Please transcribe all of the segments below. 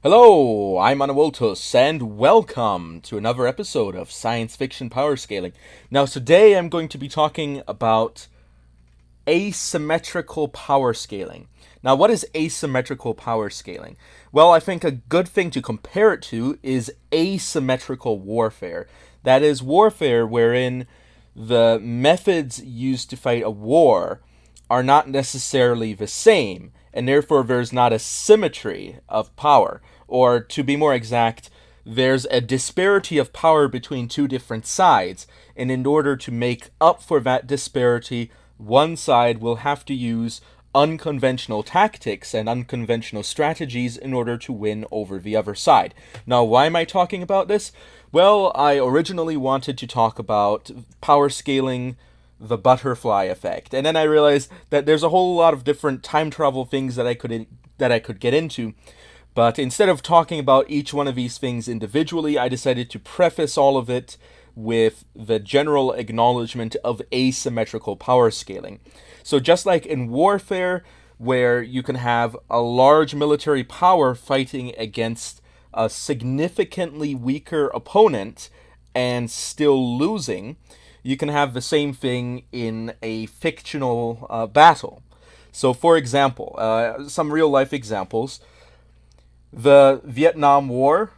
Hello, I'm Anawoltos, and welcome to another episode of Science Fiction Power Scaling. Now, today I'm going to be talking about asymmetrical power scaling. Now, what is asymmetrical power scaling? Well, I think a good thing to compare it to is asymmetrical warfare. That is warfare wherein the methods used to fight a war are not necessarily the same, and therefore there's not a symmetry of power. Or, to be more exact, there's a disparity of power between two different sides, and in order to make up for that disparity, one side will have to use unconventional tactics and unconventional strategies in order to win over the other side. Now, why am I talking about this? Well, I originally wanted to talk about power scaling, the butterfly effect, and then I realized that there's a whole lot of different time travel things that I could get into. But instead of talking about each one of these things individually, I decided to preface all of it with the general acknowledgement of asymmetrical power scaling. So just like in warfare, where you can have a large military power fighting against a significantly weaker opponent and still losing, you can have the same thing in a fictional battle. So for example, some real-life examples. The Vietnam War,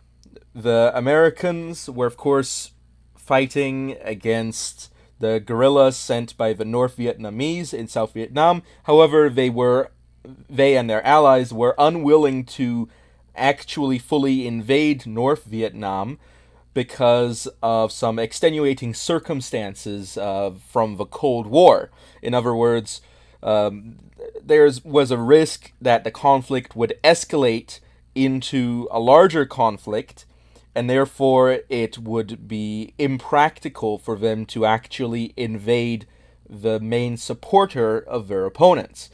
the Americans were, of course, fighting against the guerrillas sent by the North Vietnamese in South Vietnam. However, they and their allies were unwilling to actually fully invade North Vietnam because of some extenuating circumstances from the Cold War. In other words, there was a risk that the conflict would escalate into a larger conflict, and therefore it would be impractical for them to actually invade the main supporter of their opponents.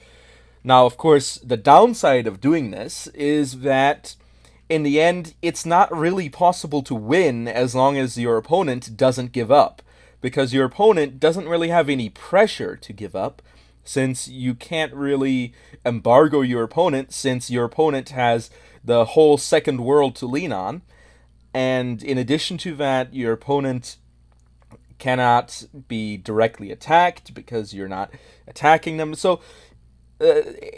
Now, of course, the downside of doing this is that in the end, it's not really possible to win as long as your opponent doesn't give up, because your opponent doesn't really have any pressure to give up, since you can't really embargo your opponent, since your opponent has the whole second world to lean on. And in addition to that, your opponent cannot be directly attacked because you're not attacking them. So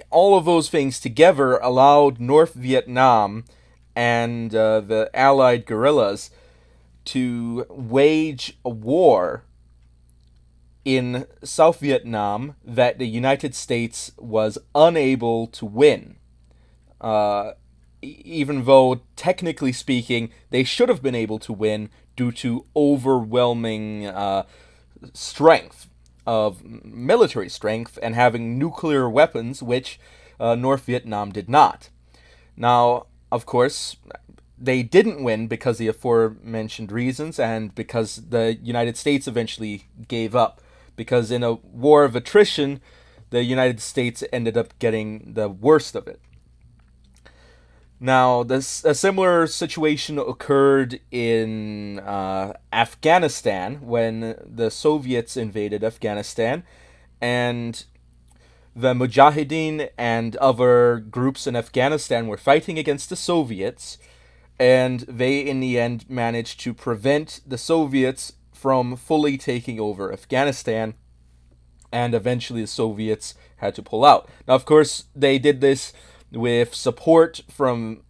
all of those things together allowed North Vietnam and the allied guerrillas to wage a war in South Vietnam that the United States was unable to win. Even though, technically speaking, they should have been able to win due to overwhelming strength of military strength and having nuclear weapons, which North Vietnam did not. Now, of course, they didn't win because of the aforementioned reasons and because the United States eventually gave up. Because in a war of attrition, the United States ended up getting the worst of it. Now, a similar situation occurred in Afghanistan when the Soviets invaded Afghanistan, and the Mujahideen and other groups in Afghanistan were fighting against the Soviets, and they in the end managed to prevent the Soviets from fully taking over Afghanistan, and eventually the Soviets had to pull out. Now, of course, they did this with support from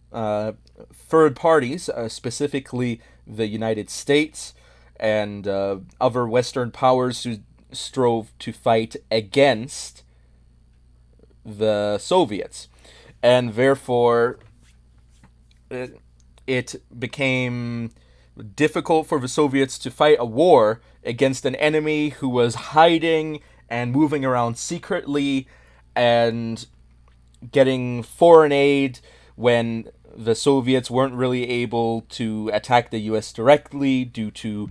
third parties, specifically the United States and other Western powers who strove to fight against the Soviets. And therefore, it became difficult for the Soviets to fight a war against an enemy who was hiding and moving around secretly and getting foreign aid when the Soviets weren't really able to attack the US directly due to,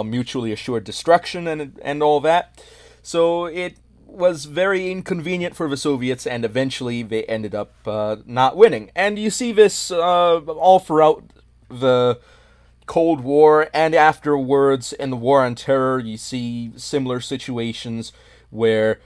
mutually assured destruction and all that. So it was very inconvenient for the Soviets, and eventually they ended up not winning. And you see this all throughout the Cold War and afterwards in the War on Terror. You see similar situations where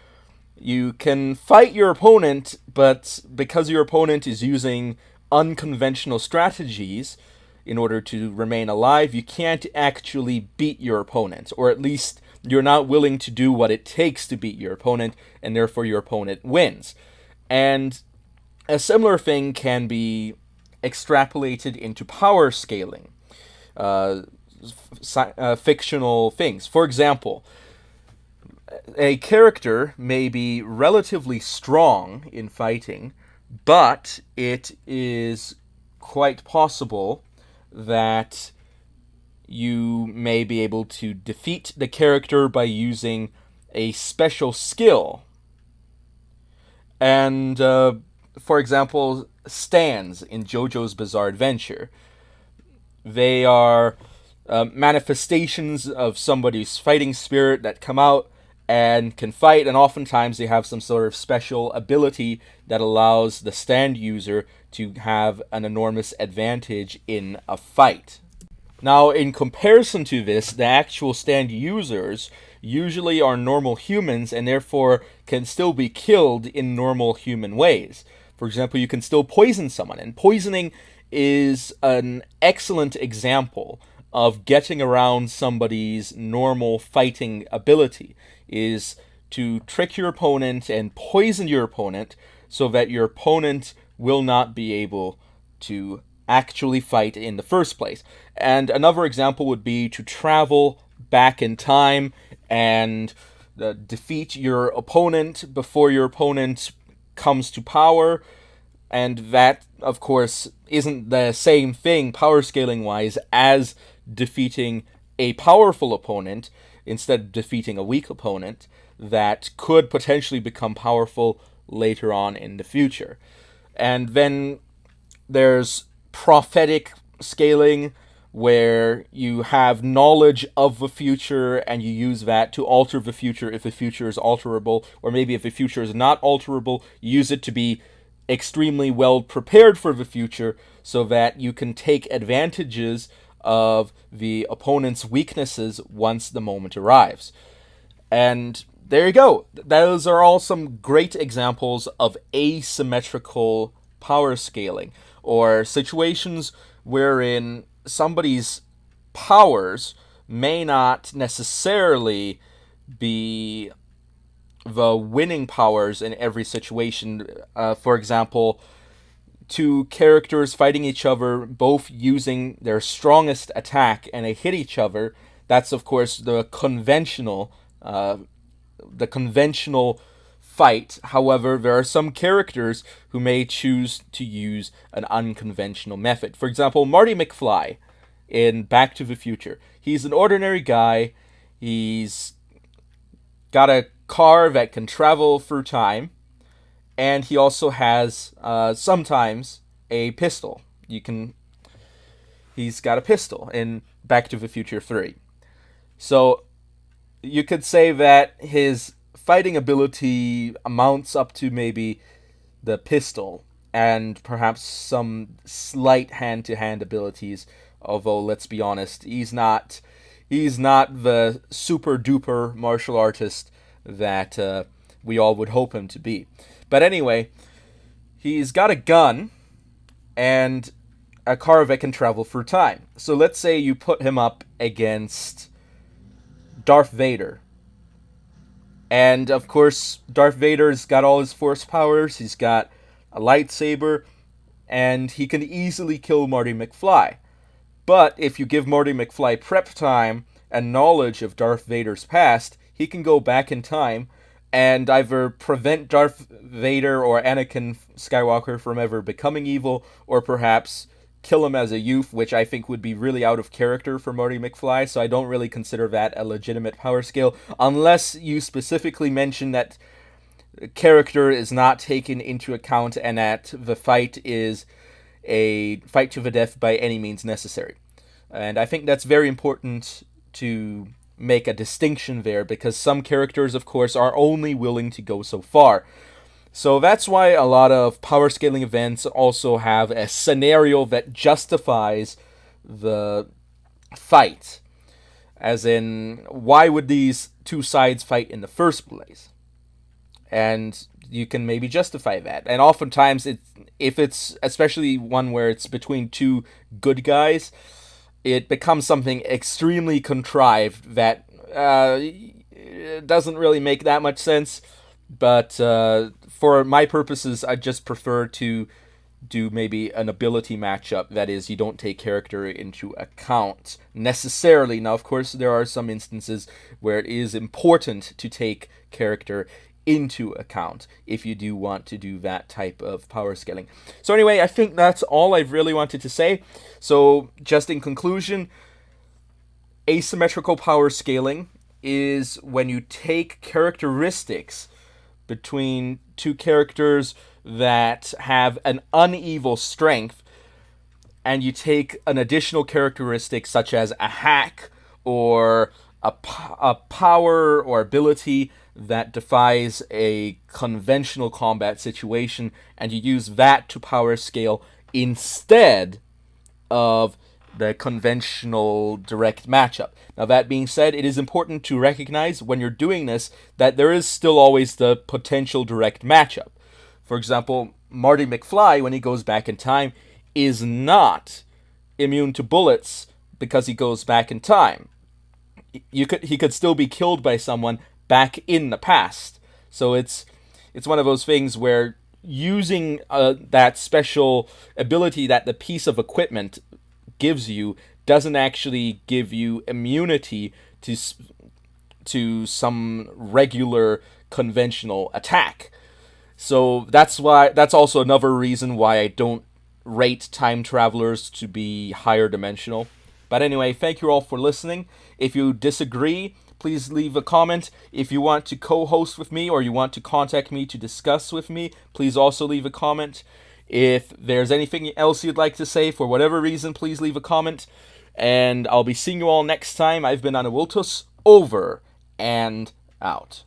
you can fight your opponent, but because your opponent is using unconventional strategies in order to remain alive, you can't actually beat your opponent, or at least you're not willing to do what it takes to beat your opponent, and therefore your opponent wins. And a similar thing can be extrapolated into power scaling, uh, fictional things. For example, a character may be relatively strong in fighting, but it is quite possible that you may be able to defeat the character by using a special skill. And, for example, stands in JoJo's Bizarre Adventure. They are manifestations of somebody's fighting spirit that come out and can fight, and oftentimes they have some sort of special ability that allows the stand user to have an enormous advantage in a fight. Now, in comparison to this, the actual stand users usually are normal humans and therefore can still be killed in normal human ways. For example, you can still poison someone, and poisoning is an excellent example of getting around somebody's normal fighting ability, is to trick your opponent and poison your opponent so that your opponent will not be able to actually fight in the first place. And another example would be to travel back in time and defeat your opponent before your opponent comes to power. And that, of course, isn't the same thing, power scaling wise, as defeating a powerful opponent instead of defeating a weak opponent that could potentially become powerful later on in the future. And then there's prophetic scaling, where you have knowledge of the future and you use that to alter the future if the future is alterable, or maybe if the future is not alterable, you use it to be extremely well prepared for the future so that you can take advantages of the opponent's weaknesses once the moment arrives. And there you go. Those are all some great examples of asymmetrical power scaling, or situations wherein somebody's powers may not necessarily be the winning powers in every situation. For example, two characters fighting each other, both using their strongest attack, and they hit each other. That's, of course, the conventional fight. However, there are some characters who may choose to use an unconventional method. For example, Marty McFly in Back to the Future. He's an ordinary guy. He's got a car that can travel through time, and he also has sometimes a pistol. He's got a pistol in Back to the Future 3. So you could say that his fighting ability amounts up to maybe the pistol and perhaps some slight hand-to-hand abilities, although let's be honest, he's not the super-duper martial artist that we all would hope him to be. But anyway, he's got a gun and a car that can travel through time. So let's say you put him up against Darth Vader. And of course, Darth Vader's got all his force powers. He's got a lightsaber, and he can easily kill Marty McFly. But if you give Marty McFly prep time and knowledge of Darth Vader's past, he can go back in time and either prevent Darth Vader or Anakin Skywalker from ever becoming evil, or perhaps kill him as a youth, which I think would be really out of character for Marty McFly, so I don't really consider that a legitimate power scale, unless you specifically mention that character is not taken into account and that the fight is a fight to the death by any means necessary. And I think that's very important to make a distinction there, because some characters, of course, are only willing to go so far. So that's why a lot of power scaling events also have a scenario that justifies the fight. As in, why would these two sides fight in the first place? And you can maybe justify that. And oftentimes, if it's especially one where it's between two good guys, it becomes something extremely contrived that doesn't really make that much sense. But for my purposes, I just prefer to do maybe an ability matchup. That is, you don't take character into account necessarily. Now, of course, there are some instances where it is important to take character into account if you do want to do that type of power scaling. So anyway, I think that's all I've really wanted to say. So just in conclusion, asymmetrical power scaling is when you take characteristics between two characters that have an unequal strength, and you take an additional characteristic such as a hack or a power or ability that defies a conventional combat situation, and you use that to power scale instead of the conventional direct matchup. Now, that being said, it is important to recognize when you're doing this that there is still always the potential direct matchup. For example, Marty McFly, when he goes back in time, is not immune to bullets because he goes back in time. He could still be killed by someone back in the past. So it's one of those things where using that special ability that the piece of equipment gives you doesn't actually give you immunity to some regular conventional attack. So that's also another reason why I don't rate time travelers to be higher dimensional. But anyway, thank you all for listening. If you disagree, please leave a comment. If you want to co-host with me or you want to contact me to discuss with me, please also leave a comment. If there's anything else you'd like to say for whatever reason, please leave a comment. And I'll be seeing you all next time. I've been Anawiltus, over and out.